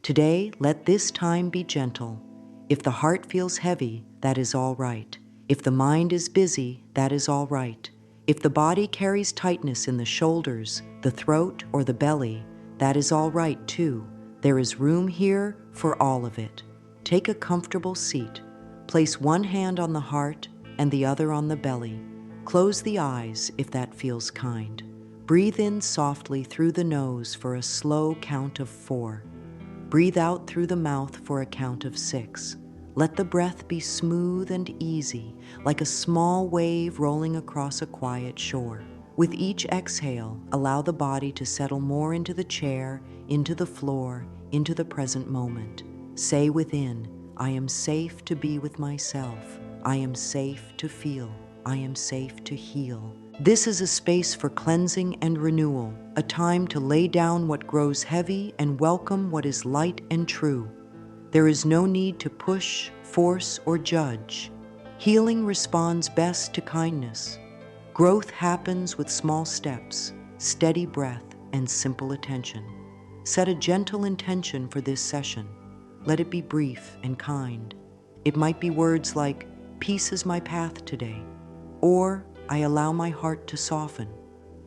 Today, let this time be gentle. If the heart feels heavy, that is all right. If the mind is busy, that is all right. If the body carries tightness in the shoulders, the throat, or the belly, that is all right too. There is room here for all of it. Take a comfortable seat. Place one hand on the heart and the other on the belly. Close the eyes if that feels kind. Breathe in softly through the nose for a slow count of 4. Breathe out through the mouth for a count of 6. Let the breath be smooth and easy, like a small wave rolling across a quiet shore. With each exhale, allow the body to settle more into the chair, into the floor, into the present moment. Say within, I am safe to be with myself. I am safe to feel. I am safe to heal. This is a space for cleansing and renewal, a time to lay down what grows heavy and welcome what is light and true. There is no need to push, force, or judge. Healing responds best to kindness. Growth happens with small steps, steady breath, and simple attention. Set a gentle intention for this session. Let it be brief and kind. It might be words like, "Peace is my path today," or "I allow my heart to soften,"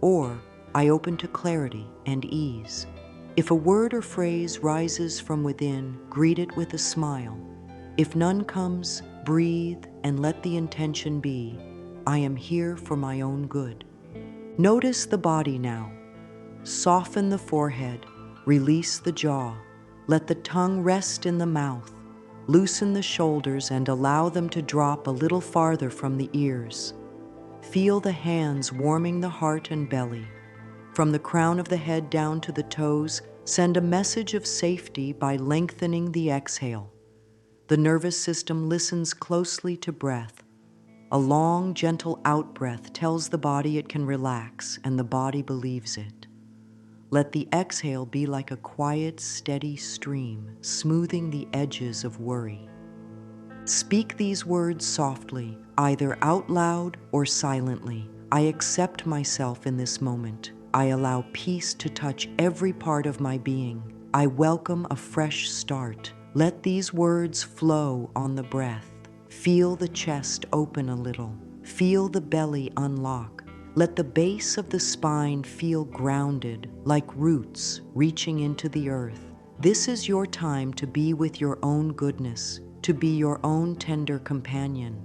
or "I open to clarity and ease." If a word or phrase rises from within, greet it with a smile. If none comes, breathe and let the intention be, I am here for my own good. Notice the body now. Soften the forehead, release the jaw. Let the tongue rest in the mouth. Loosen the shoulders and allow them to drop a little farther from the ears. Feel the hands warming the heart and belly. From the crown of the head down to the toes, send a message of safety by lengthening the exhale. The nervous system listens closely to breath. A long, gentle out-breath tells the body it can relax, and the body believes it. Let the exhale be like a quiet, steady stream, smoothing the edges of worry. Speak these words softly, either out loud or silently. I accept myself in this moment. I allow peace to touch every part of my being. I welcome a fresh start. Let these words flow on the breath. Feel the chest open a little. Feel the belly unlock. Let the base of the spine feel grounded, like roots reaching into the earth. This is your time to be with your own goodness, to be your own tender companion.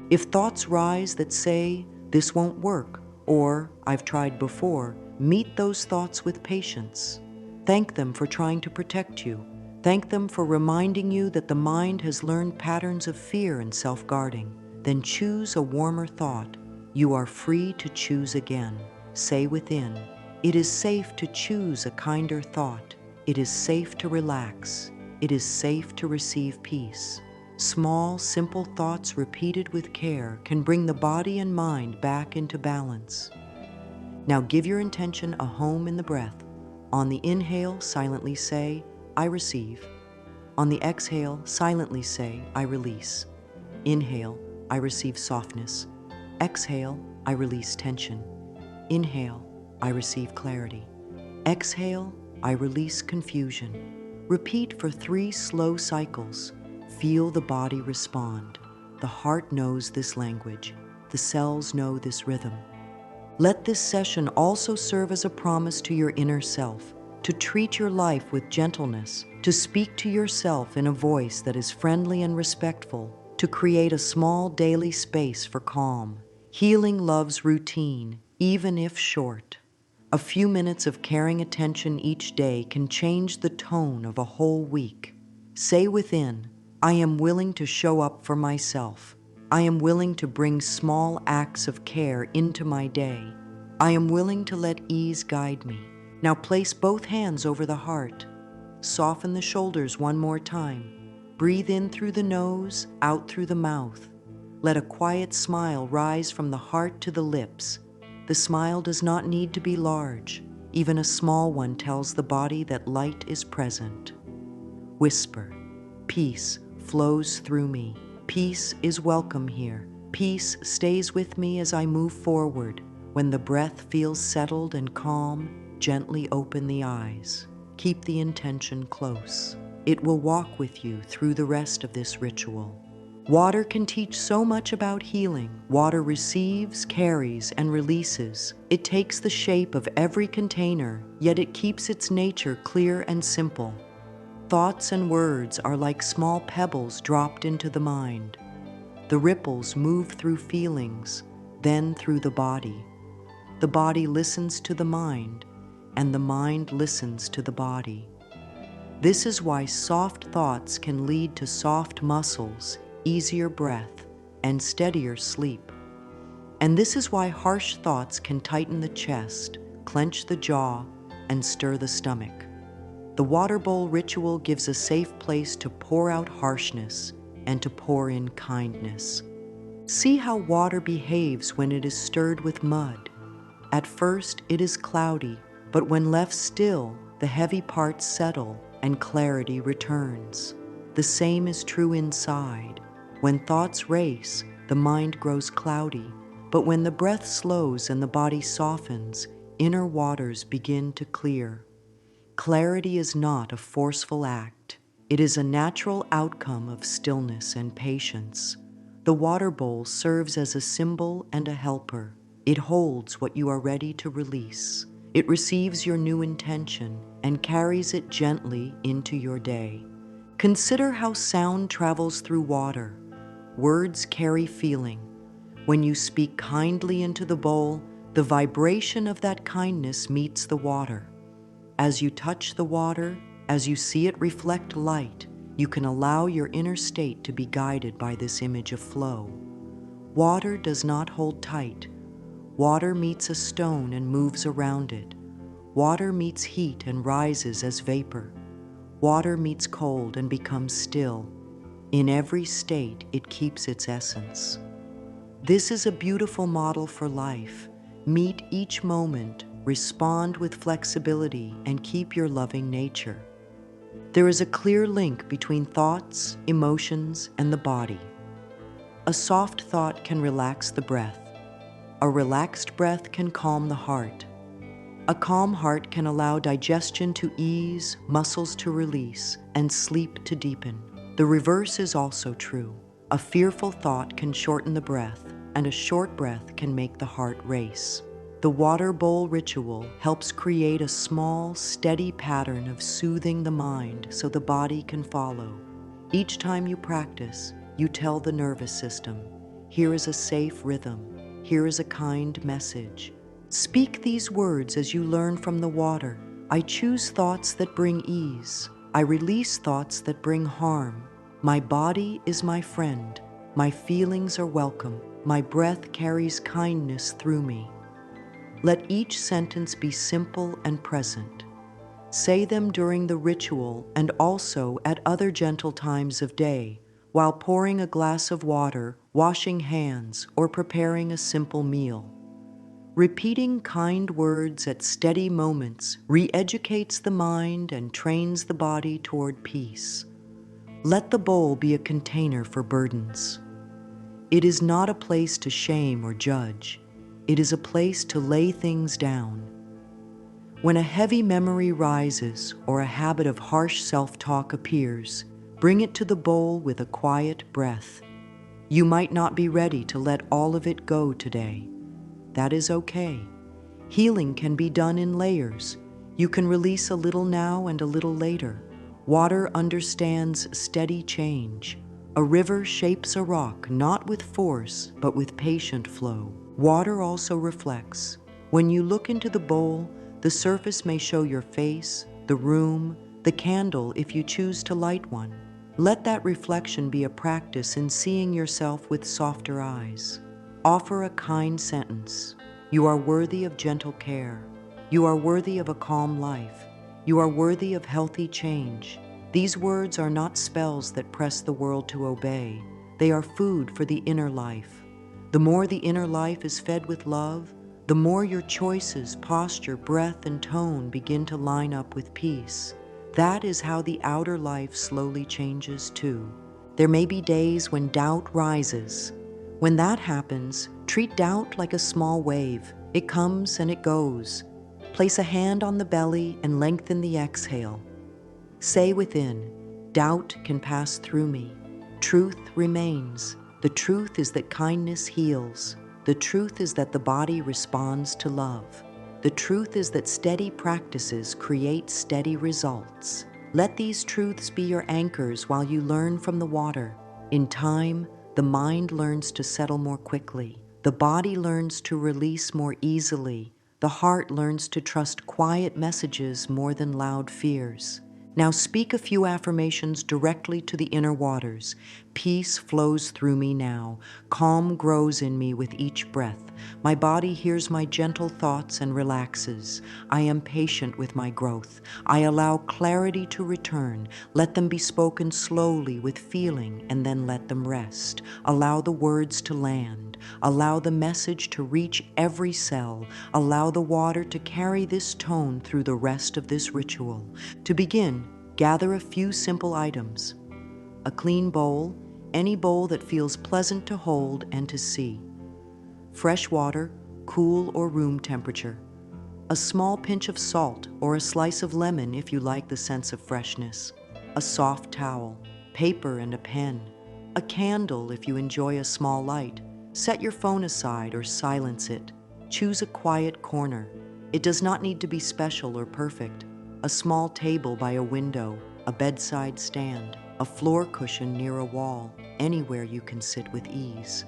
If thoughts rise that say, "This won't work," or "I've tried before," meet those thoughts with patience. Thank them for trying to protect you. Thank them for reminding you that the mind has learned patterns of fear and self-guarding. Then choose a warmer thought. You are free to choose again. Say within, it is safe to choose a kinder thought. It is safe to relax. It is safe to receive peace. Small, simple thoughts repeated with care can bring the body and mind back into balance. Now give your intention a home in the breath. On the inhale, silently say, I receive. On the exhale, silently say, I release. Inhale, I receive softness. Exhale, I release tension. Inhale, I receive clarity. Exhale, I release confusion. Repeat for 3 slow cycles. Feel the body respond. The heart knows this language. The cells know this rhythm. Let this session also serve as a promise to your inner self, to treat your life with gentleness, to speak to yourself in a voice that is friendly and respectful, to create a small daily space for calm. Healing loves routine, even if short. A few minutes of caring attention each day can change the tone of a whole week. Say within, I am willing to show up for myself. I am willing to bring small acts of care into my day. I am willing to let ease guide me. Now place both hands over the heart. Soften the shoulders one more time. Breathe in through the nose, out through the mouth. Let a quiet smile rise from the heart to the lips. The smile does not need to be large. Even a small one tells the body that light is present. Whisper, peace flows through me. Peace is welcome here. Peace stays with me as I move forward. When the breath feels settled and calm, gently open the eyes. Keep the intention close. It will walk with you through the rest of this ritual. Water can teach so much about healing. Water receives, carries, and releases. It takes the shape of every container, yet it keeps its nature clear and simple. Thoughts and words are like small pebbles dropped into the mind. The ripples move through feelings, then through the body. The body listens to the mind, and the mind listens to the body. This is why soft thoughts can lead to soft muscles, easier breath, and steadier sleep. And this is why harsh thoughts can tighten the chest, clench the jaw, and stir the stomach. The water bowl ritual gives a safe place to pour out harshness and to pour in kindness. See how water behaves when it is stirred with mud. At first, it is cloudy, but when left still, the heavy parts settle and clarity returns. The same is true inside. When thoughts race, the mind grows cloudy, but when the breath slows and the body softens, inner waters begin to clear. Clarity is not a forceful act. It is a natural outcome of stillness and patience. The water bowl serves as a symbol and a helper. It holds what you are ready to release. It receives your new intention and carries it gently into your day. Consider how sound travels through water. Words carry feeling. When you speak kindly into the bowl, the vibration of that kindness meets the water. As you touch the water, as you see it reflect light, you can allow your inner state to be guided by this image of flow. Water does not hold tight. Water meets a stone and moves around it. Water meets heat and rises as vapor. Water meets cold and becomes still. In every state, it keeps its essence. This is a beautiful model for life. Meet each moment, respond with flexibility, and keep your loving nature. There is a clear link between thoughts, emotions, and the body. A soft thought can relax the breath. A relaxed breath can calm the heart. A calm heart can allow digestion to ease, muscles to release, and sleep to deepen. The reverse is also true. A fearful thought can shorten the breath, and a short breath can make the heart race. The water bowl ritual helps create a small, steady pattern of soothing the mind so the body can follow. Each time you practice, you tell the nervous system, here is a safe rhythm, here is a kind message. Speak these words as you learn from the water. I choose thoughts that bring ease. I release thoughts that bring harm. My body is my friend. My feelings are welcome. My breath carries kindness through me. Let each sentence be simple and present. Say them during the ritual and also at other gentle times of day, while pouring a glass of water, washing hands, or preparing a simple meal. Repeating kind words at steady moments re-educates the mind and trains the body toward peace. Let the bowl be a container for burdens. It is not a place to shame or judge. It is a place to lay things down. When a heavy memory rises or a habit of harsh self-talk appears, bring it to the bowl with a quiet breath. You might not be ready to let all of it go today. That is okay. Healing can be done in layers. You can release a little now and a little later. Water understands steady change. A river shapes a rock not with force, but with patient flow. Water also reflects. When you look into the bowl, the surface may show your face, the room, the candle if you choose to light one. Let that reflection be a practice in seeing yourself with softer eyes. Offer a kind sentence. You are worthy of gentle care. You are worthy of a calm life. You are worthy of healthy change. These words are not spells that press the world to obey. They are food for the inner life. The more the inner life is fed with love, the more your choices, posture, breath, and tone begin to line up with peace. That is how the outer life slowly changes too. There may be days when doubt rises. When that happens, treat doubt like a small wave. It comes and it goes. Place a hand on the belly and lengthen the exhale. Say within, Doubt can pass through me. Truth remains. The truth is that kindness heals. The truth is that the body responds to love. The truth is that steady practices create steady results. Let these truths be your anchors while you learn from the water. In time, the mind learns to settle more quickly. The body learns to release more easily. The heart learns to trust quiet messages more than loud fears. Now speak a few affirmations directly to the inner waters. Peace flows through me now. Calm grows in me with each breath. My body hears my gentle thoughts and relaxes. I am patient with my growth. I allow clarity to return. Let them be spoken slowly with feeling and then let them rest. Allow the words to land. Allow the message to reach every cell. Allow the water to carry this tone through the rest of this ritual. To begin, gather a few simple items. A clean bowl, any bowl that feels pleasant to hold and to see. Fresh water, cool or room temperature. A small pinch of salt or a slice of lemon if you like the sense of freshness. A soft towel, paper and a pen. A candle if you enjoy a small light. Set your phone aside or silence it. Choose a quiet corner. It does not need to be special or perfect. A small table by a window, a bedside stand, a floor cushion near a wall, anywhere you can sit with ease.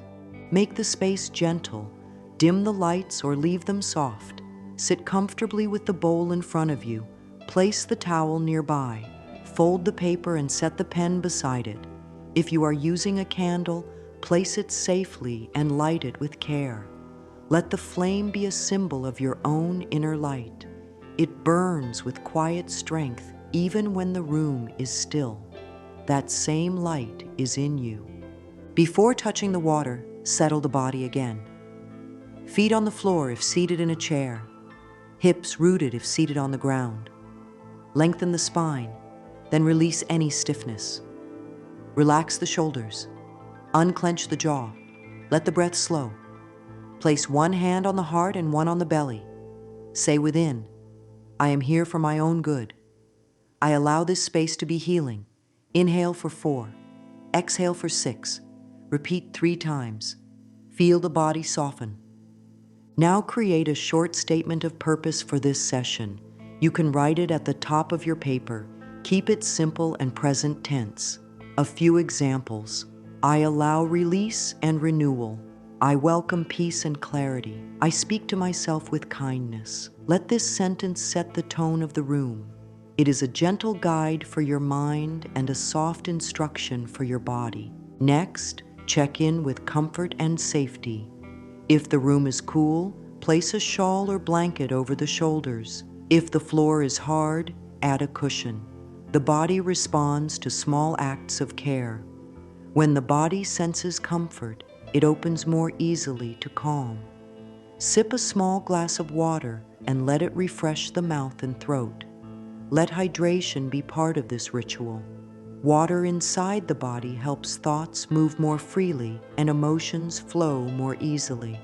Make the space gentle. Dim the lights or leave them soft. Sit comfortably with the bowl in front of you. Place the towel nearby. Fold the paper and set the pen beside it. If you are using a candle, place it safely and light it with care. Let the flame be a symbol of your own inner light. It burns with quiet strength even when the room is still. That same light is in you. Before touching the water, settle the body again. Feet on the floor if seated in a chair. Hips rooted if seated on the ground. Lengthen the spine, then release any stiffness. Relax the shoulders. Unclench the jaw. Let the breath slow. Place one hand on the heart and one on the belly. Say within, I am here for my own good. I allow this space to be healing. Inhale for 4. Exhale for 6. Repeat 3 times. Feel the body soften. Now create a short statement of purpose for this session. You can write it at the top of your paper. Keep it simple and present tense. A few examples. I allow release and renewal. I welcome peace and clarity. I speak to myself with kindness. Let this sentence set the tone of the room. It is a gentle guide for your mind and a soft instruction for your body. Next, check in with comfort and safety. If the room is cool, place a shawl or blanket over the shoulders. If the floor is hard, add a cushion. The body responds to small acts of care. When the body senses comfort, it opens more easily to calm. Sip a small glass of water and let it refresh the mouth and throat. Let hydration be part of this ritual. Water inside the body helps thoughts move more freely and emotions flow more easily.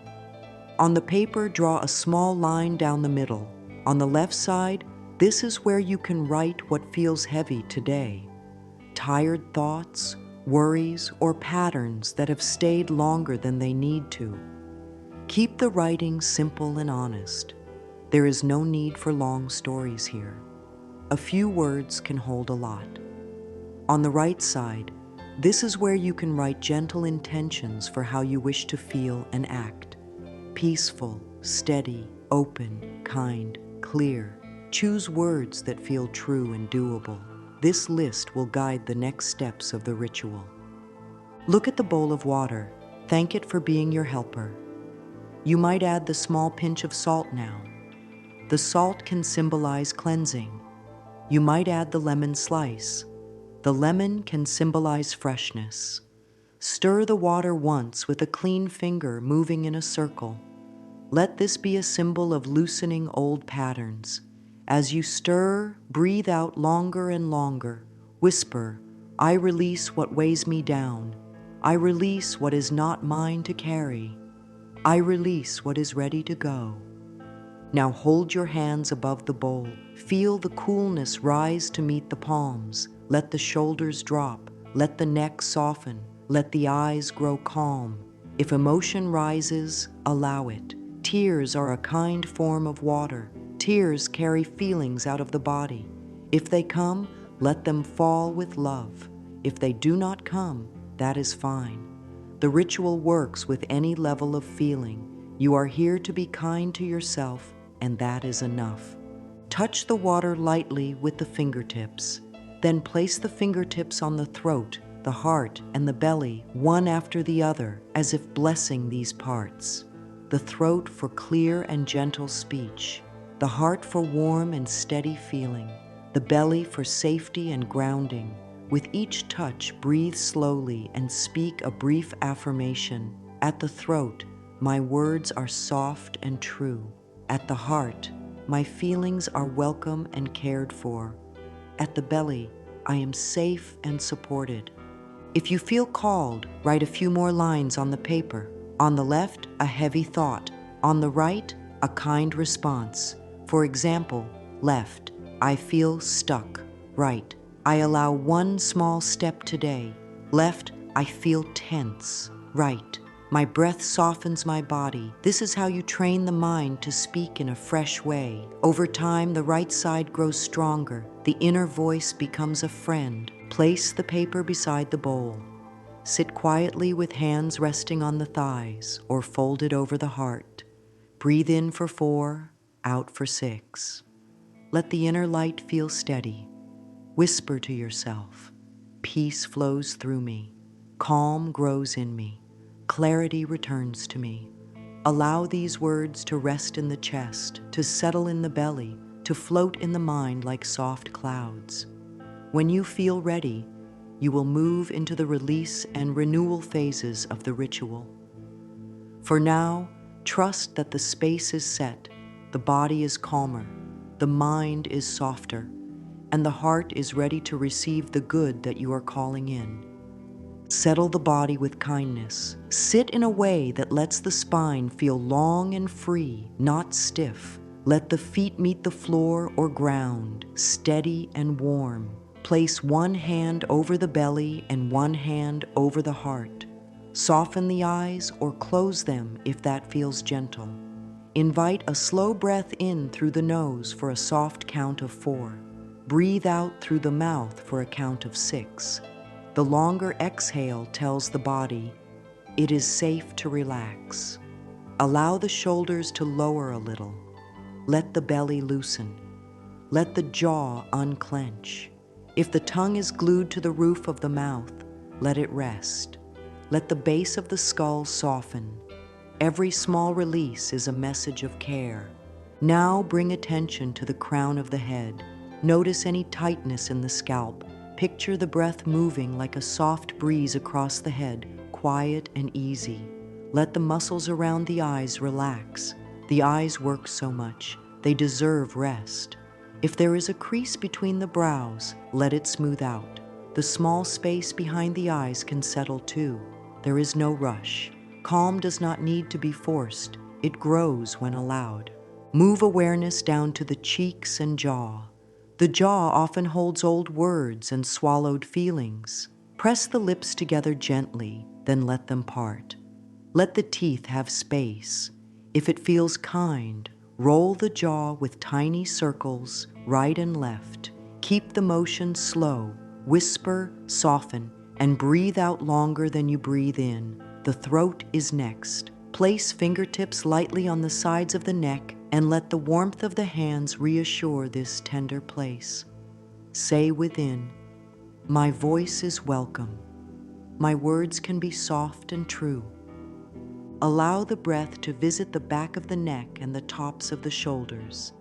On the paper, draw a small line down the middle. On the left side, this is where you can write what feels heavy today. Tired thoughts, worries, or patterns that have stayed longer than they need to. Keep the writing simple and honest. There is no need for long stories here. A few words can hold a lot. On the right side, this is where you can write gentle intentions for how you wish to feel and act. Peaceful, steady, open, kind, clear. Choose words that feel true and doable. This list will guide the next steps of the ritual. Look at the bowl of water. Thank it for being your helper. You might add the small pinch of salt now. The salt can symbolize cleansing. You might add the lemon slice. The lemon can symbolize freshness. Stir the water once with a clean finger moving in a circle. Let this be a symbol of loosening old patterns. As you stir, breathe out longer and longer. Whisper, I release what weighs me down. I release what is not mine to carry. I release what is ready to go. Now hold your hands above the bowl. Feel the coolness rise to meet the palms. Let the shoulders drop. Let the neck soften. Let the eyes grow calm. If emotion rises, allow it. Tears are a kind form of water. Tears carry feelings out of the body. If they come, let them fall with love. If they do not come, that is fine. The ritual works with any level of feeling. You are here to be kind to yourself, and that is enough. Touch the water lightly with the fingertips. Then place the fingertips on the throat, the heart, and the belly, one after the other, as if blessing these parts. The throat for clear and gentle speech, the heart for warm and steady feeling, the belly for safety and grounding. With each touch, breathe slowly and speak a brief affirmation. At the throat, my words are soft and true. At the heart, my feelings are welcome and cared for. At the belly, I am safe and supported. If you feel called, write a few more lines on the paper. On the left, a heavy thought. On the right, a kind response. For example, left, I feel stuck. Right, I allow one small step today. Left, I feel tense. Right, my breath softens my body. This is how you train the mind to speak in a fresh way. Over time, the right side grows stronger. The inner voice becomes a friend. Place the paper beside the bowl. Sit quietly with hands resting on the thighs or folded over the heart. Breathe in for 4, out for 6. Let the inner light feel steady. Whisper to yourself, peace flows through me. Calm grows in me. Clarity returns to me. Allow these words to rest in the chest, to settle in the belly, to float in the mind like soft clouds. When you feel ready, you will move into the release and renewal phases of the ritual. For now, trust that the space is set, the body is calmer, the mind is softer, and the heart is ready to receive the good that you are calling in. Settle the body with kindness. Sit in a way that lets the spine feel long and free, not stiff. Let the feet meet the floor or ground, steady and warm. Place one hand over the belly and one hand over the heart. Soften the eyes or close them if that feels gentle. Invite a slow breath in through the nose for a soft count of 4. Breathe out through the mouth for a count of 6. The longer exhale tells the body, it is safe to relax. Allow the shoulders to lower a little. Let the belly loosen. Let the jaw unclench. If the tongue is glued to the roof of the mouth, let it rest. Let the base of the skull soften. Every small release is a message of care. Now bring attention to the crown of the head. Notice any tightness in the scalp. Picture the breath moving like a soft breeze across the head, quiet and easy. Let the muscles around the eyes relax. The eyes work so much. They deserve rest. If there is a crease between the brows, let it smooth out. The small space behind the eyes can settle too. There is no rush. Calm does not need to be forced. It grows when allowed. Move awareness down to the cheeks and jaw. The jaw often holds old words and swallowed feelings. Press the lips together gently, then let them part. Let the teeth have space. If it feels kind, roll the jaw with tiny circles, right and left. Keep the motion slow. Whisper, soften, and breathe out longer than you breathe in. The throat is next. Place fingertips lightly on the sides of the neck and let the warmth of the hands reassure this tender place. Say within, my voice is welcome. My words can be soft and true. Allow the breath to visit the back of the neck and the tops of the shoulders.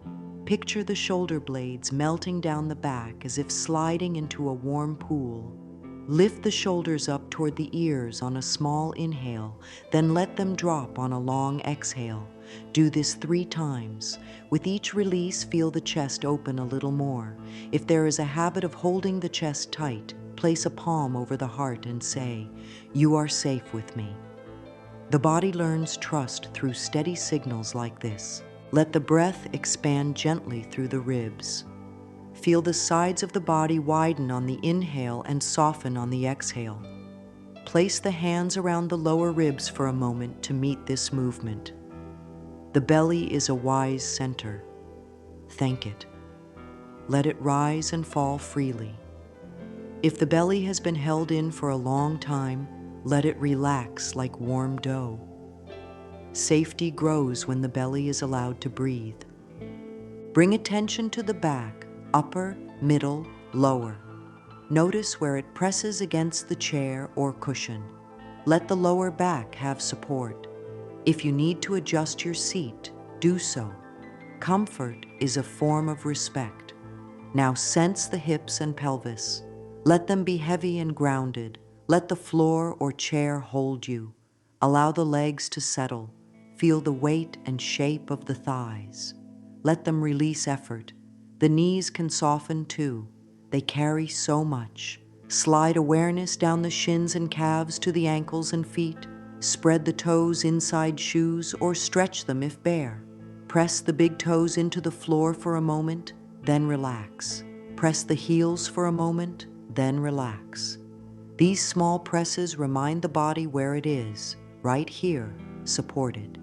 Picture the shoulder blades melting down the back as if sliding into a warm pool. Lift the shoulders up toward the ears on a small inhale, then let them drop on a long exhale. Do this 3 times. With each release, feel the chest open a little more. If there is a habit of holding the chest tight, place a palm over the heart and say, "You are safe with me." The body learns trust through steady signals like this. Let the breath expand gently through the ribs. Feel the sides of the body widen on the inhale and soften on the exhale. Place the hands around the lower ribs for a moment to meet this movement. The belly is a wise center. Thank it. Let it rise and fall freely. If the belly has been held in for a long time, let it relax like warm dough. Safety grows when the belly is allowed to breathe. Bring attention to the back, upper, middle, lower. Notice where it presses against the chair or cushion. Let the lower back have support. If you need to adjust your seat, do so. Comfort is a form of respect. Now sense the hips and pelvis. Let them be heavy and grounded. Let the floor or chair hold you. Allow the legs to settle. Feel the weight and shape of the thighs. Let them release effort. The knees can soften too. They carry so much. Slide awareness down the shins and calves to the ankles and feet. Spread the toes inside shoes or stretch them if bare. Press the big toes into the floor for a moment, then relax. Press the heels for a moment, then relax. These small presses remind the body where it is, right here, supported.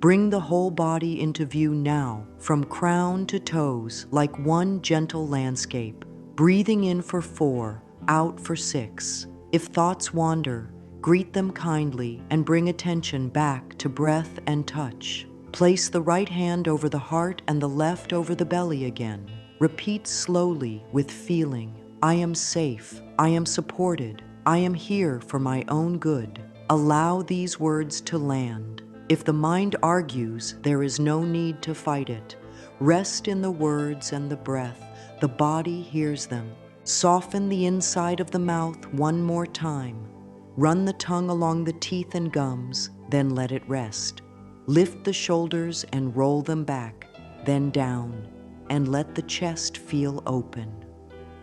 Bring the whole body into view now, from crown to toes, like one gentle landscape. Breathing in for 4, out for 6. If thoughts wander, greet them kindly and bring attention back to breath and touch. Place the right hand over the heart and the left over the belly again. Repeat slowly with feeling. I am safe. I am supported. I am here for my own good. Allow these words to land. If the mind argues, there is no need to fight it. Rest in the words and the breath. The body hears them. Soften the inside of the mouth one more time. Run the tongue along the teeth and gums, then let it rest. Lift the shoulders and roll them back, then down, and let the chest feel open.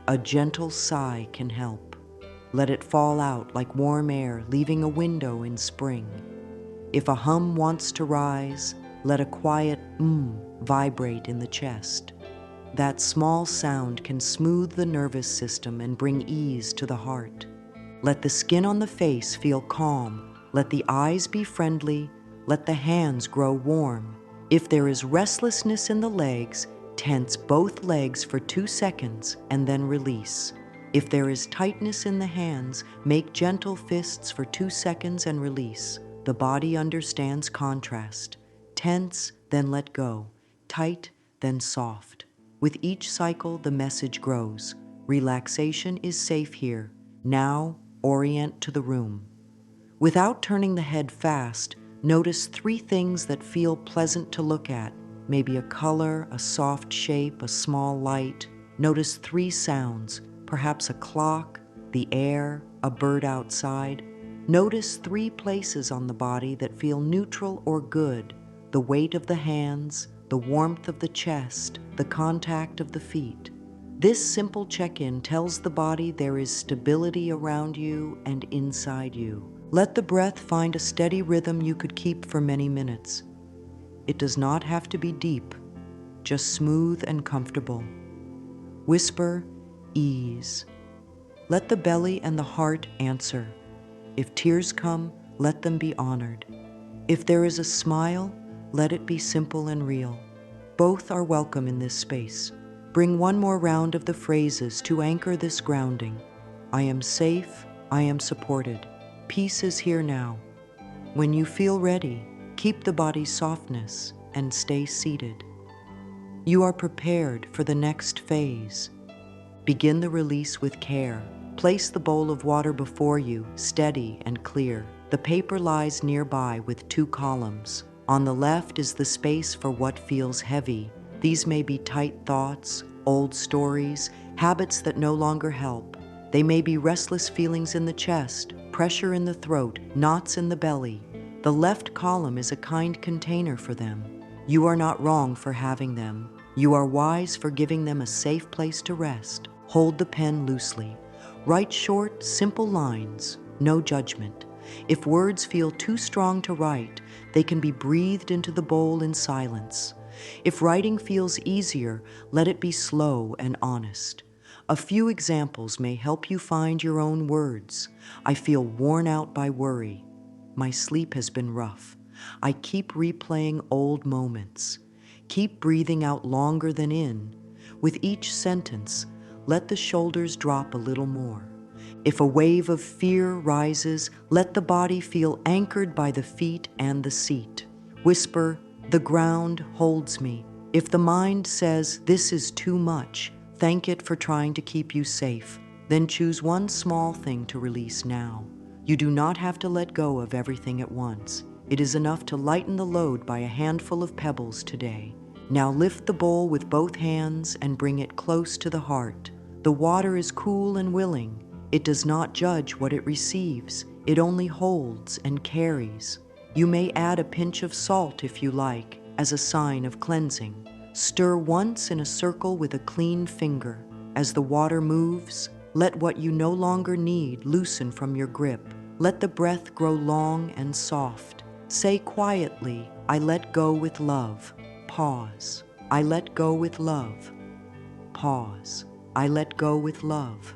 A gentle sigh can help. Let it fall out like warm air leaving a window in spring. If a hum wants to rise, let a quiet vibrate in the chest. That small sound can smooth the nervous system and bring ease to the heart. Let the skin on the face feel calm. Let the eyes be friendly. Let the hands grow warm. If there is restlessness in the legs, tense both legs for 2 seconds and then release. If there is tightness in the hands, make gentle fists for 2 seconds and release. The body understands contrast. Tense, then let go. Tight, then soft. With each cycle, the message grows. Relaxation is safe here. Now, orient to the room. Without turning the head fast, notice 3 things that feel pleasant to look at. Maybe a color, a soft shape, a small light. Notice 3 sounds, perhaps a clock, the air, a bird outside. Notice 3 places on the body that feel neutral or good. The weight of the hands, the warmth of the chest, the contact of the feet. This simple check-in tells the body there is stability around you and inside you. Let the breath find a steady rhythm you could keep for many minutes. It does not have to be deep, just smooth and comfortable. Whisper, ease. Let the belly and the heart answer. If tears come, let them be honored. If there is a smile, let it be simple and real. Both are welcome in this space. Bring one more round of the phrases to anchor this grounding. I am safe, I am supported. Peace is here now. When you feel ready, keep the body's softness and stay seated. You are prepared for the next phase. Begin the release with care. Place the bowl of water before you, steady and clear. The paper lies nearby with 2 columns. On the left is the space for what feels heavy. These may be tight thoughts, old stories, habits that no longer help. They may be restless feelings in the chest, pressure in the throat, knots in the belly. The left column is a kind container for them. You are not wrong for having them. You are wise for giving them a safe place to rest. Hold the pen loosely. Write short, simple lines, no judgment. If words feel too strong to write, they can be breathed into the bowl in silence. If writing feels easier, let it be slow and honest. A few examples may help you find your own words. I feel worn out by worry. My sleep has been rough. I keep replaying old moments. Keep breathing out longer than in. With each sentence, let the shoulders drop a little more. If a wave of fear rises, let the body feel anchored by the feet and the seat. Whisper, "The ground holds me." If the mind says, "This is too much," thank it for trying to keep you safe. Then choose one small thing to release now. You do not have to let go of everything at once. It is enough to lighten the load by a handful of pebbles today. Now lift the bowl with both hands and bring it close to the heart. The water is cool and willing. It does not judge what it receives. It only holds and carries. You may add a pinch of salt if you like, as a sign of cleansing. Stir once in a circle with a clean finger. As the water moves, let what you no longer need loosen from your grip. Let the breath grow long and soft. Say quietly, "I let go with love." Pause. I let go with love. Pause. I let go with love.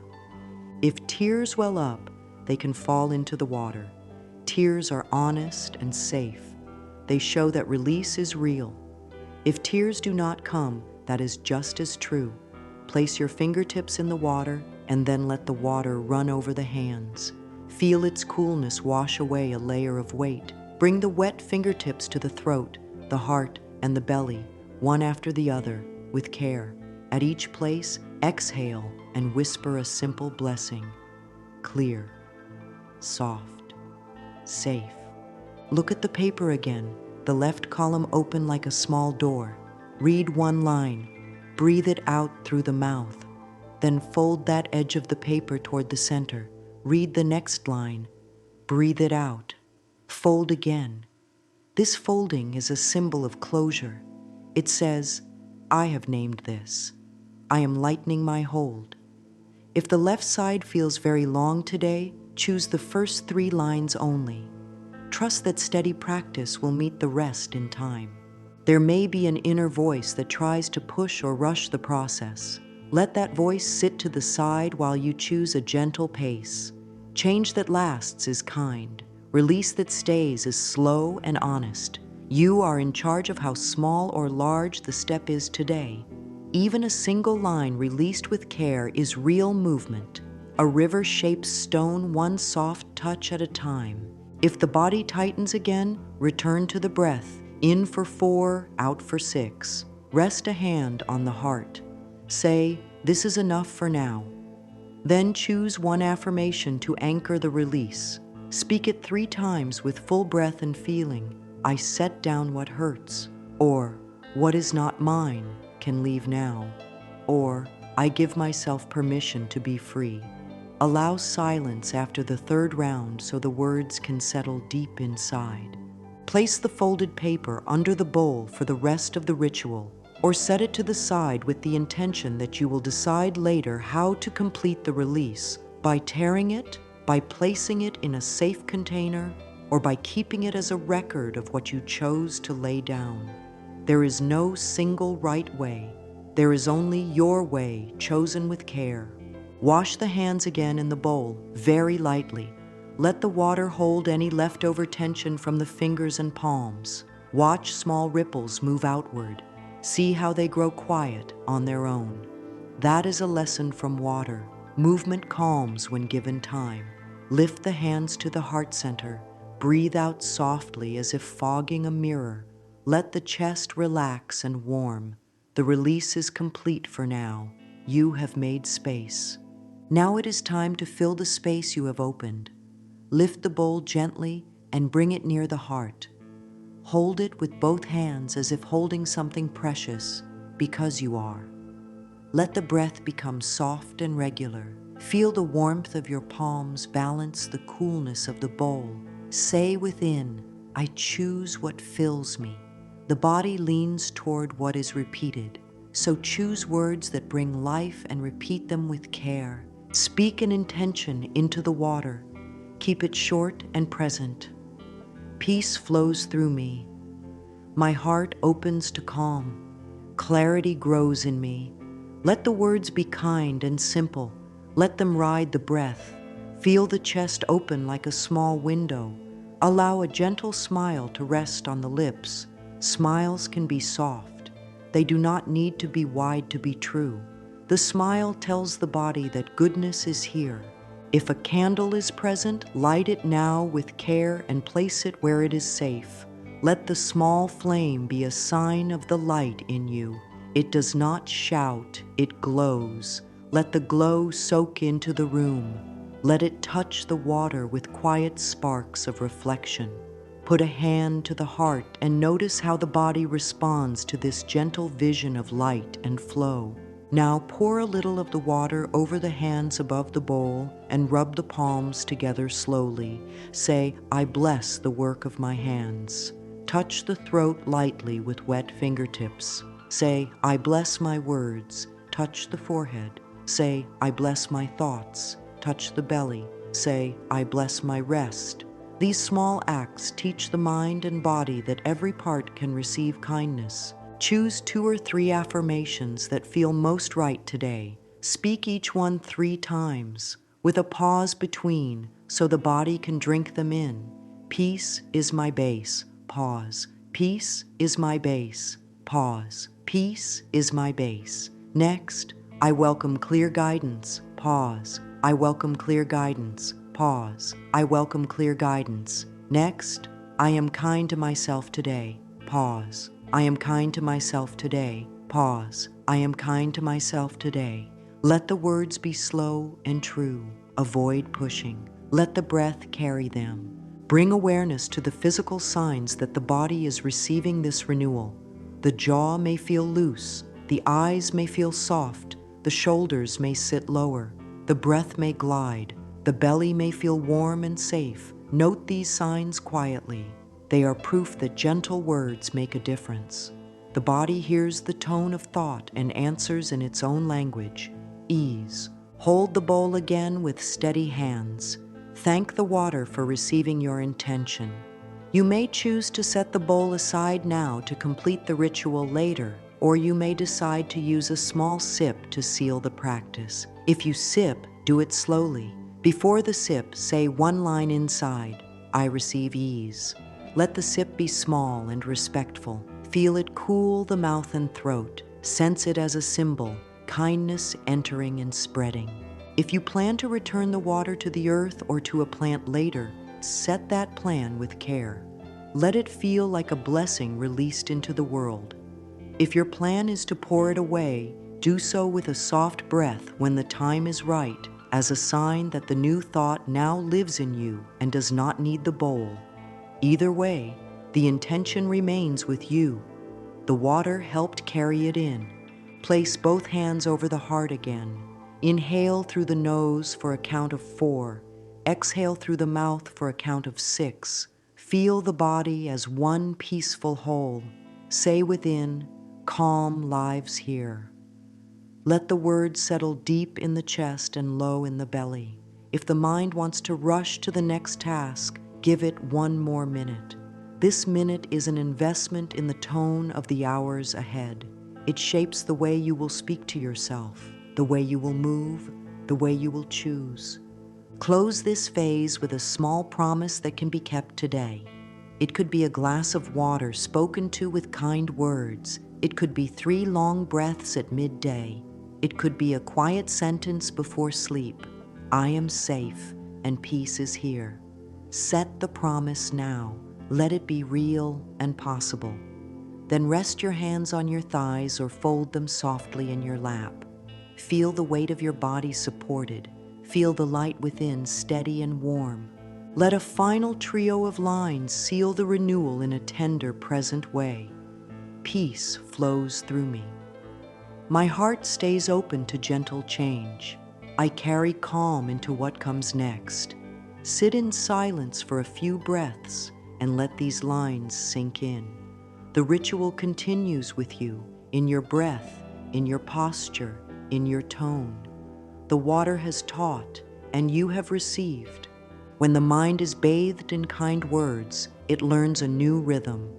If tears well up, they can fall into the water. Tears are honest and safe. They show that release is real. If tears do not come, that is just as true. Place your fingertips in the water and then let the water run over the hands. Feel its coolness wash away a layer of weight. Bring the wet fingertips to the throat, the heart, and the belly, one after the other, with care. At each place, exhale and whisper a simple blessing. Clear, soft, safe. Look at the paper again, the left column open like a small door. Read one line. Breathe it out through the mouth. Then fold that edge of the paper toward the center. Read the next line. Breathe it out. Fold again. This folding is a symbol of closure. It says, "I have named this. I am lightening my hold." If the left side feels very long today, choose the first 3 lines only. Trust that steady practice will meet the rest in time. There may be an inner voice that tries to push or rush the process. Let that voice sit to the side while you choose a gentle pace. Change that lasts is kind. Release that stays is slow and honest. You are in charge of how small or large the step is today. Even a single line released with care is real movement. A river shapes stone one soft touch at a time. If the body tightens again, return to the breath. In for 4, out for 6. Rest a hand on the heart. Say, "This is enough for now." Then choose one affirmation to anchor the release. Speak it 3 times with full breath and feeling. "I set down what hurts." Or, "What is not mine can leave now." Or, "I give myself permission to be free." Allow silence after the 3rd round so the words can settle deep inside. Place the folded paper under the bowl for the rest of the ritual, or set it to the side with the intention that you will decide later how to complete the release, by tearing it, by placing it in a safe container, or by keeping it as a record of what you chose to lay down. There is no single right way. There is only your way, chosen with care. Wash the hands again in the bowl, very lightly. Let the water hold any leftover tension from the fingers and palms. Watch small ripples move outward. See how they grow quiet on their own. That is a lesson from water. Movement calms when given time. Lift the hands to the heart center. Breathe out softly as if fogging a mirror. Let the chest relax and warm. The release is complete for now. You have made space. Now it is time to fill the space you have opened. Lift the bowl gently and bring it near the heart. Hold it with both hands as if holding something precious, because you are. Let the breath become soft and regular. Feel the warmth of your palms balance the coolness of the bowl. Say within, "I choose what fills me." The body leans toward what is repeated, so choose words that bring life and repeat them with care. Speak an intention into the water. Keep it short and present. Peace flows through me. My heart opens to calm. Clarity grows in me. Let the words be kind and simple. Let them ride the breath. Feel the chest open like a small window. Allow a gentle smile to rest on the lips. Smiles can be soft. They do not need to be wide to be true. The smile tells the body that goodness is here. If a candle is present, light it now with care and place it where it is safe. Let the small flame be a sign of the light in you. It does not shout, it glows. Let the glow soak into the room. Let it touch the water with quiet sparks of reflection. Put a hand to the heart and notice how the body responds to this gentle vision of light and flow. Now pour a little of the water over the hands above the bowl and rub the palms together slowly. Say, I bless the work of my hands. Touch the throat lightly with wet fingertips. Say, I bless my words. Touch the forehead. Say, I bless my thoughts. Touch the belly. Say, I bless my rest. These small acts teach the mind and body that every part can receive kindness. Choose 2 or 3 affirmations that feel most right today. Speak each one 3 times, with a pause between so the body can drink them in. Peace is my base. Pause. Peace is my base. Pause. Peace is my base. Next, I welcome clear guidance. Pause. I welcome clear guidance. Pause. I welcome clear guidance. Next, I am kind to myself today. Pause. I am kind to myself today. Pause. I am kind to myself today. Let the words be slow and true. Avoid pushing. Let the breath carry them. Bring awareness to the physical signs that the body is receiving this renewal. The jaw may feel loose. The eyes may feel soft. The shoulders may sit lower. The breath may glide. The belly may feel warm and safe. Note these signs quietly. They are proof that gentle words make a difference. The body hears the tone of thought and answers in its own language. Ease. Hold the bowl again with steady hands. Thank the water for receiving your intention. You may choose to set the bowl aside now to complete the ritual later, or you may decide to use a small sip to seal the practice. If you sip, do it slowly. Before the sip, say one line inside, I receive ease. Let the sip be small and respectful. Feel it cool the mouth and throat. Sense it as a symbol, kindness entering and spreading. If you plan to return the water to the earth or to a plant later, set that plan with care. Let it feel like a blessing released into the world. If your plan is to pour it away, do so with a soft breath when the time is right, as a sign that the new thought now lives in you and does not need the bowl. Either way, the intention remains with you. The water helped carry it in. Place both hands over the heart again. Inhale through the nose for a count of 4. Exhale through the mouth for a count of 6. Feel the body as one peaceful whole. Say within, calm lives here. Let the words settle deep in the chest and low in the belly. If the mind wants to rush to the next task, give it 1 more minute. This minute is an investment in the tone of the hours ahead. It shapes the way you will speak to yourself, the way you will move, the way you will choose. Close this phase with a small promise that can be kept today. It could be a glass of water spoken to with kind words. It could be 3 long breaths at midday. It could be a quiet sentence before sleep. I am safe and peace is here. Set the promise now. Let it be real and possible. Then rest your hands on your thighs or fold them softly in your lap. Feel the weight of your body supported. Feel the light within steady and warm. Let a final trio of lines seal the renewal in a tender, present way. Peace flows through me. My heart stays open to gentle change. I carry calm into what comes next. Sit in silence for a few breaths and let these lines sink in. The ritual continues with you, in your breath, in your posture, in your tone. The water has taught, and you have received. When the mind is bathed in kind words, it learns a new rhythm.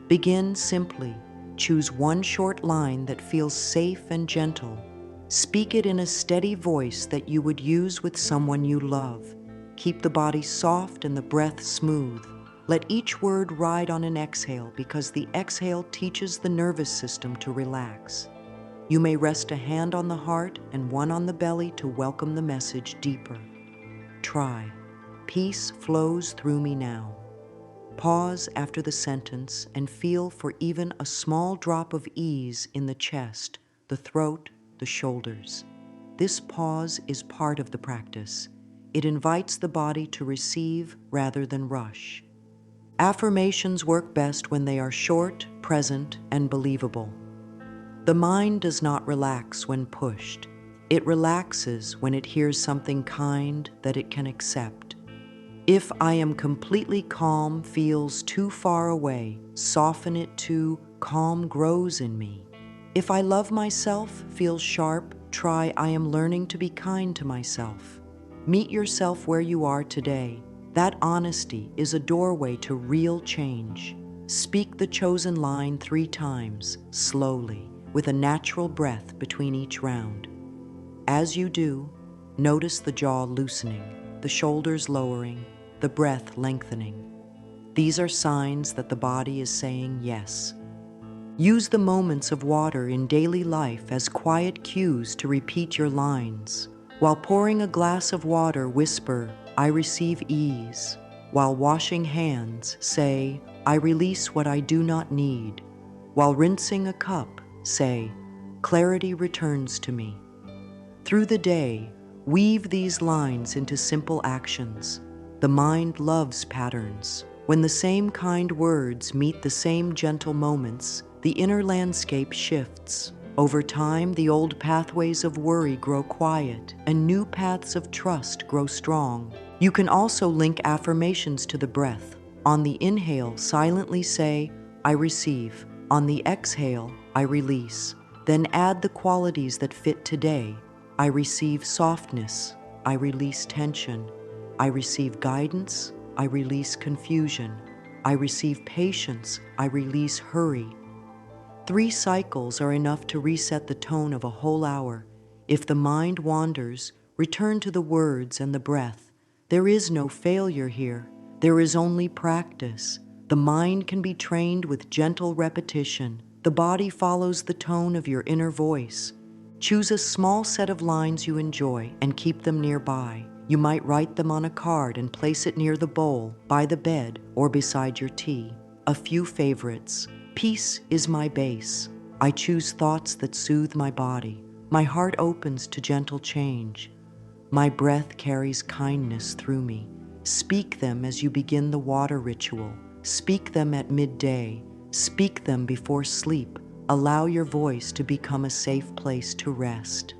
Begin simply. Choose one short line that feels safe and gentle. Speak it in a steady voice that you would use with someone you love. Keep the body soft and the breath smooth. Let each word ride on an exhale because the exhale teaches the nervous system to relax. You may rest a hand on the heart and one on the belly to welcome the message deeper. Try. Peace flows through me now. Pause after the sentence and feel for even a small drop of ease in the chest, the throat, the shoulders. This pause is part of the practice. It invites the body to receive rather than rush. Affirmations work best when they are short, present, and believable. The mind does not relax when pushed. It relaxes when it hears something kind that it can accept. If I am completely calm feels too far away, soften it to calm grows in me. If I love myself feels sharp, try I am learning to be kind to myself. Meet yourself where you are today. That honesty is a doorway to real change. Speak the chosen line 3 times, slowly, with a natural breath between each round. As you do, notice the jaw loosening, the shoulders lowering, the breath lengthening. These are signs that the body is saying yes. Use the moments of water in daily life as quiet cues to repeat your lines. While pouring a glass of water, whisper, I receive ease. While washing hands, say, I release what I do not need. While rinsing a cup, say, clarity returns to me. Through the day, weave these lines into simple actions. The mind loves patterns. When the same kind words meet the same gentle moments, the inner landscape shifts. Over time, the old pathways of worry grow quiet, and new paths of trust grow strong. You can also link affirmations to the breath. On the inhale, silently say, I receive. On the exhale, I release. Then add the qualities that fit today. I receive softness. I release tension. I receive guidance. I release confusion. I receive patience. I release hurry. 3 cycles are enough to reset the tone of a whole hour. If the mind wanders, return to the words and the breath. There is no failure here. There is only practice. The mind can be trained with gentle repetition. The body follows the tone of your inner voice. Choose a small set of lines you enjoy and keep them nearby. You might write them on a card and place it near the bowl, by the bed, or beside your tea. A few favorites. Peace is my base. I choose thoughts that soothe my body. My heart opens to gentle change. My breath carries kindness through me. Speak them as you begin the water ritual. Speak them at midday. Speak them before sleep. Allow your voice to become a safe place to rest.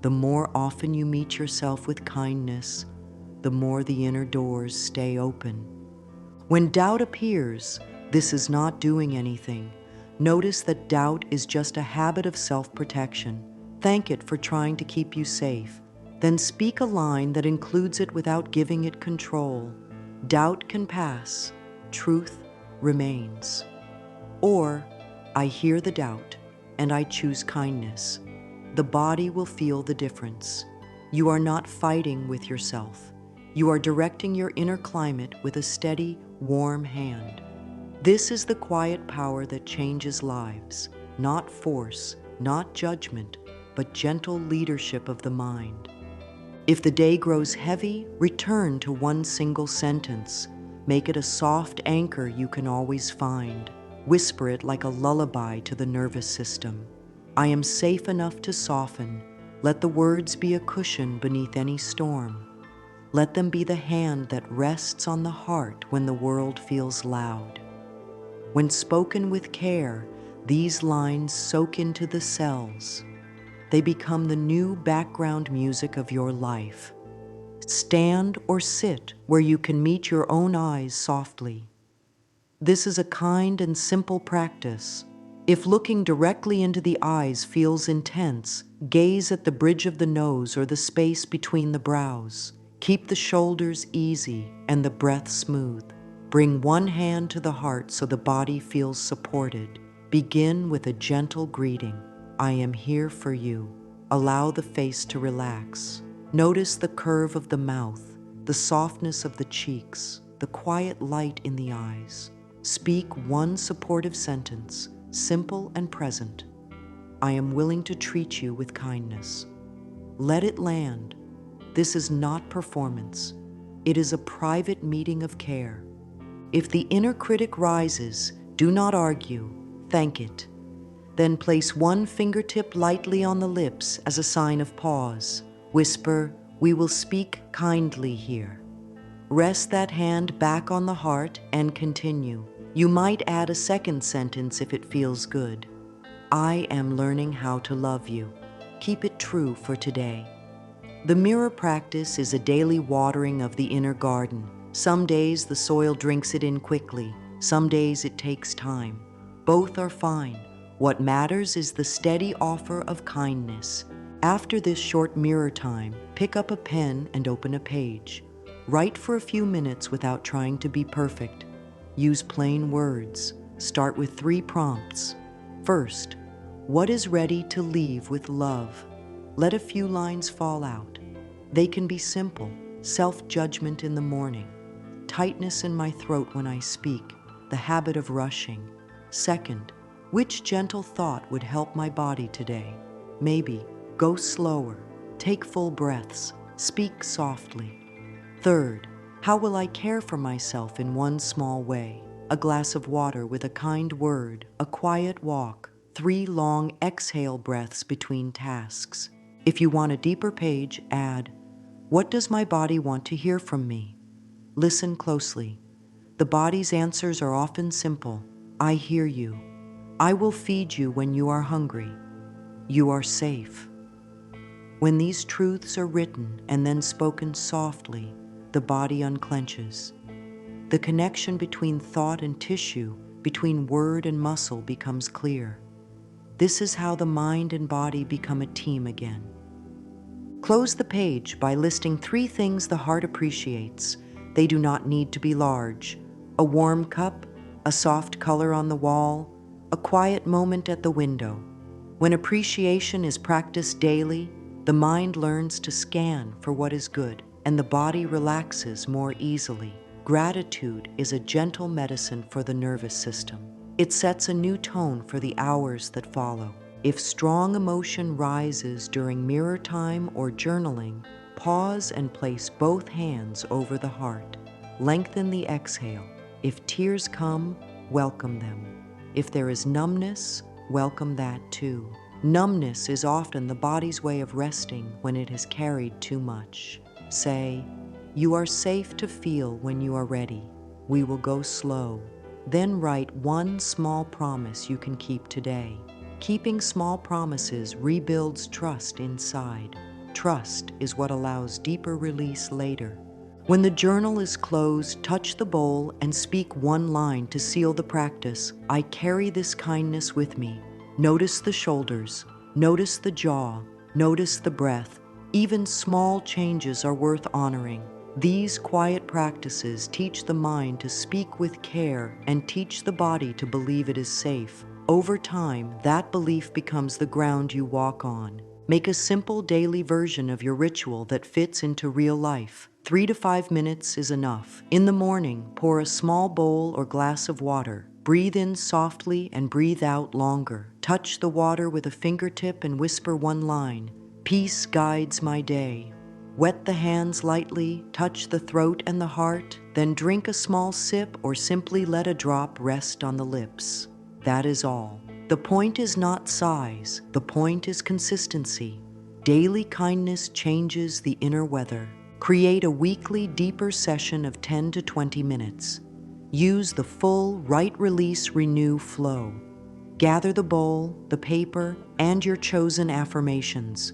The more often you meet yourself with kindness, the more the inner doors stay open. When doubt appears, this is not doing anything. Notice that doubt is just a habit of self-protection. Thank it for trying to keep you safe. Then speak a line that includes it without giving it control. Doubt can pass. Truth remains. Or, I hear the doubt, and I choose kindness. The body will feel the difference. You are not fighting with yourself. You are directing your inner climate with a steady, warm hand. This is the quiet power that changes lives. Not force, not judgment, but gentle leadership of the mind. If the day grows heavy, return to one single sentence. Make it a soft anchor you can always find. Whisper it like a lullaby to the nervous system. I am safe enough to soften. Let the words be a cushion beneath any storm. Let them be the hand that rests on the heart when the world feels loud. When spoken with care, these lines soak into the cells. They become the new background music of your life. Stand or sit where you can meet your own eyes softly. This is a kind and simple practice. If looking directly into the eyes feels intense, gaze at the bridge of the nose or the space between the brows. Keep the shoulders easy and the breath smooth. Bring one hand to the heart so the body feels supported. Begin with a gentle greeting. I am here for you. Allow the face to relax. Notice the curve of the mouth, the softness of the cheeks, the quiet light in the eyes. Speak one supportive sentence, simple and present. I am willing to treat you with kindness. Let it land. This is not performance. It is a private meeting of care. If the inner critic rises, do not argue, thank it. Then place one fingertip lightly on the lips as a sign of pause. Whisper, we will speak kindly here. Rest that hand back on the heart and continue. You might add a second sentence if it feels good. I am learning how to love you. Keep it true for today. The mirror practice is a daily watering of the inner garden. Some days the soil drinks it in quickly. Some days it takes time. Both are fine. What matters is the steady offer of kindness. After this short mirror time, pick up a pen and open a page. Write for a few minutes without trying to be perfect. Use plain words. Start with 3 prompts. First, what is ready to leave with love? Let a few lines fall out. They can be simple: self-judgment in the morning, tightness in my throat when I speak, the habit of rushing. Second, which gentle thought would help my body today? Maybe go slower, take full breaths, speak softly. Third, how will I care for myself in one small way? A glass of water with a kind word, a quiet walk, 3 long exhale breaths between tasks. If you want a deeper page, add, what does my body want to hear from me? Listen closely. The body's answers are often simple. I hear you. I will feed you when you are hungry. You are safe. When these truths are written and then spoken softly, the body unclenches. The connection between thought and tissue, between word and muscle becomes clear. This is how the mind and body become a team again. Close the page by listing 3 things the heart appreciates. They do not need to be large. A warm cup, a soft color on the wall, a quiet moment at the window. When appreciation is practiced daily, the mind learns to scan for what is good, and the body relaxes more easily. Gratitude is a gentle medicine for the nervous system. It sets a new tone for the hours that follow. If strong emotion rises during mirror time or journaling, pause and place both hands over the heart. Lengthen the exhale. If tears come, welcome them. If there is numbness, welcome that too. Numbness is often the body's way of resting when it has carried too much. Say, you are safe to feel when you are ready. We will go slow. Then write one small promise you can keep today. Keeping small promises rebuilds trust inside. Trust is what allows deeper release later. When the journal is closed, touch the bowl and speak one line to seal the practice. I carry this kindness with me. Notice the shoulders, notice the jaw, notice the breath. Even small changes are worth honoring. These quiet practices teach the mind to speak with care and teach the body to believe it is safe. Over time, that belief becomes the ground you walk on. Make a simple daily version of your ritual that fits into real life. 3 to 5 minutes is enough. In the morning, pour a small bowl or glass of water. Breathe in softly and breathe out longer. Touch the water with a fingertip and whisper one line. Peace guides my day. Wet the hands lightly, touch the throat and the heart, then drink a small sip or simply let a drop rest on the lips. That is all. The point is not size, the point is consistency. Daily kindness changes the inner weather. Create a weekly deeper session of 10 to 20 minutes. Use the full write, release, renew flow. Gather the bowl, the paper, and your chosen affirmations.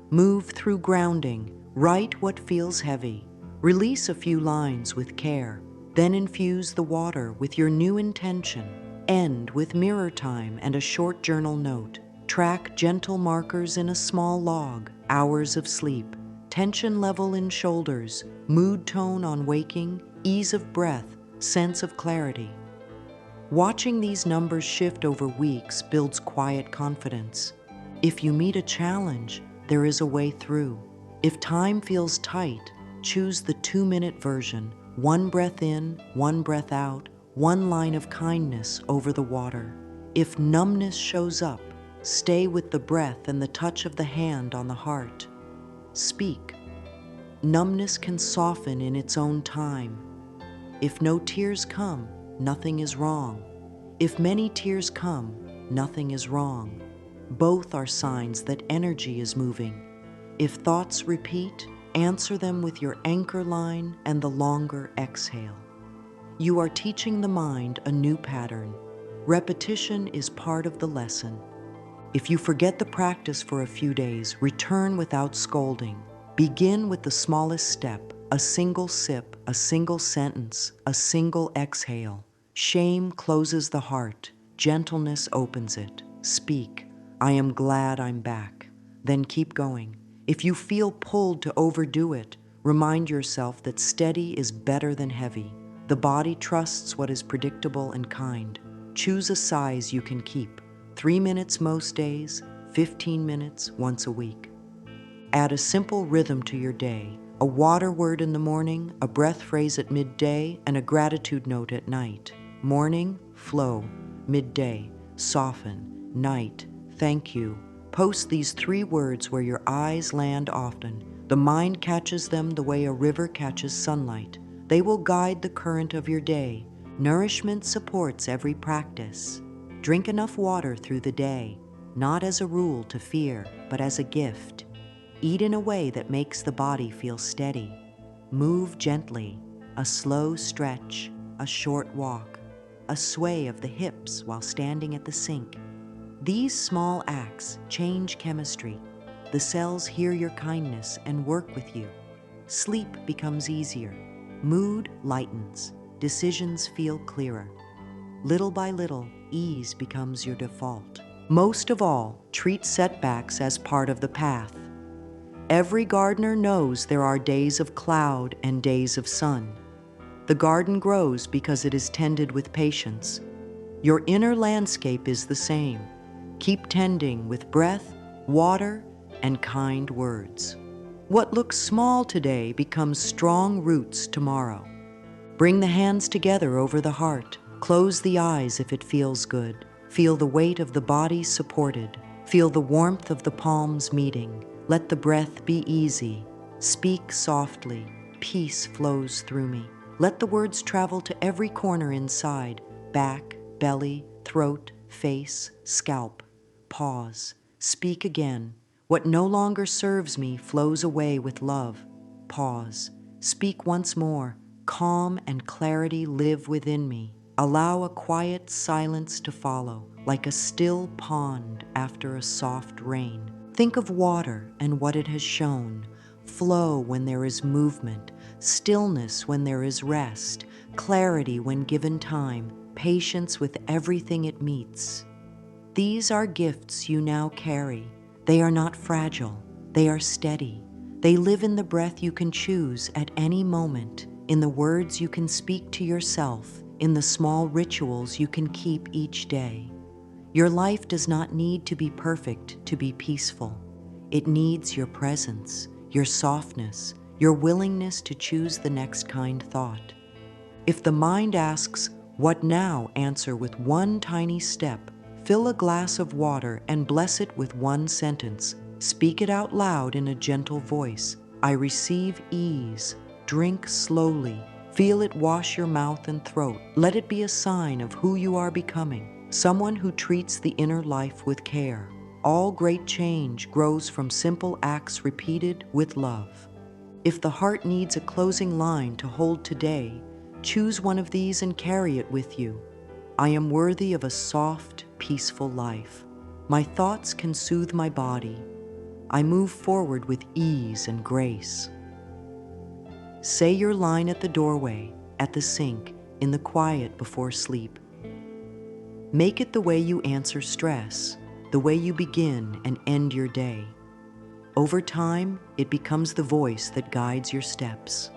Move through grounding. Write what feels heavy. Release a few lines with care. Then infuse the water with your new intention. End with mirror time and a short journal note. Track gentle markers in a small log, hours of sleep, tension level in shoulders, mood tone on waking, ease of breath. sense of clarity. Watching these numbers shift over weeks builds quiet confidence. If you meet a challenge, there is a way through. If time feels tight, choose the 2-minute version. 1 breath in, 1 breath out, 1 line of kindness over the water. If numbness shows up, stay with the breath and the touch of the hand on the heart. Speak. Numbness can soften in its own time. If no tears come, nothing is wrong. If many tears come, nothing is wrong. Both are signs that energy is moving. If thoughts repeat, answer them with your anchor line and the longer exhale. You are teaching the mind a new pattern. Repetition is part of the lesson. If you forget the practice for a few days, return without scolding. Begin with the smallest step, a single sip, a single sentence, a single exhale. Shame closes the heart. Gentleness opens it. Speak. I am glad I'm back. Then keep going. If you feel pulled to overdo it, remind yourself that steady is better than heavy. The body trusts what is predictable and kind. Choose a size you can keep. 3 minutes most days, 15 minutes once a week. Add a simple rhythm to your day, a water word in the morning, a breath phrase at midday, and a gratitude note at night. Morning, flow. Midday, soften. Night, thank you. Post these 3 words where your eyes land often. The mind catches them the way a river catches sunlight. They will guide the current of your day. Nourishment supports every practice. Drink enough water through the day, not as a rule to fear, but as a gift. Eat in a way that makes the body feel steady. Move gently, a slow stretch, a short walk, a sway of the hips while standing at the sink. These small acts change chemistry. The cells hear your kindness and work with you. Sleep becomes easier. Mood lightens. Decisions feel clearer. Little by little, ease becomes your default. Most of all, treat setbacks as part of the path. Every gardener knows there are days of cloud and days of sun. The garden grows because it is tended with patience. Your inner landscape is the same. Keep tending with breath, water, and kind words. What looks small today becomes strong roots tomorrow. Bring the hands together over the heart. Close the eyes if it feels good. Feel the weight of the body supported. Feel the warmth of the palms meeting. Let the breath be easy. Speak softly. Peace flows through me. Let the words travel to every corner inside. Back, belly, throat, face, scalp. Pause. Speak again. What no longer serves me flows away with love. Pause. Speak once more. Calm and clarity live within me. Allow a quiet silence to follow, like a still pond after a soft rain. Think of water and what it has shown. Flow when there is movement, stillness when there is rest, clarity when given time, patience with everything it meets. These are gifts you now carry. They are not fragile. They are steady. They live in the breath you can choose at any moment, in the words you can speak to yourself, in the small rituals you can keep each day. Your life does not need to be perfect to be peaceful. It needs your presence, your softness, your willingness to choose the next kind thought. If the mind asks, "What now?" answer with one tiny step. Fill a glass of water and bless it with one sentence. Speak it out loud in a gentle voice. I receive ease. Drink slowly. Feel it wash your mouth and throat. Let it be a sign of who you are becoming. Someone who treats the inner life with care. All great change grows from simple acts repeated with love. If the heart needs a closing line to hold today, choose one of these and carry it with you. I am worthy of a soft, peaceful life. My thoughts can soothe my body. I move forward with ease and grace. Say your line at the doorway, at the sink, in the quiet before sleep. Make it the way you answer stress, the way you begin and end your day. Over time, it becomes the voice that guides your steps.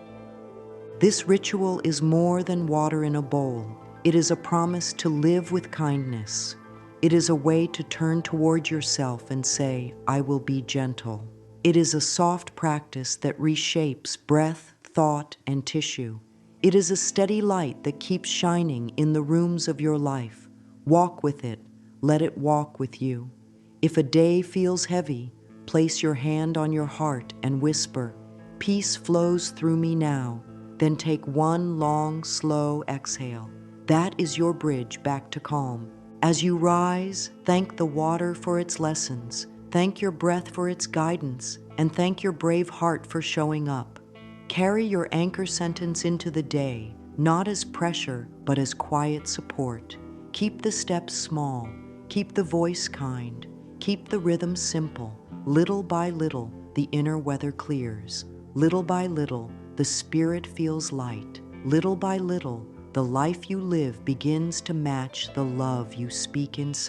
This ritual is more than water in a bowl. It is a promise to live with kindness. It is a way to turn toward yourself and say, I will be gentle. It is a soft practice that reshapes breath, thought, and tissue. It is a steady light that keeps shining in the rooms of your life. Walk with it. Let it walk with you. If a day feels heavy, place your hand on your heart and whisper, peace flows through me now. Then take one long, slow exhale. That is your bridge back to calm. As you rise, thank the water for its lessons, thank your breath for its guidance, and thank your brave heart for showing up. Carry your anchor sentence into the day, not as pressure, but as quiet support. Keep the steps small, keep the voice kind, keep the rhythm simple. Little by little, the inner weather clears. Little by little, the spirit feels light. Little by little, the life you live begins to match the love you speak inside.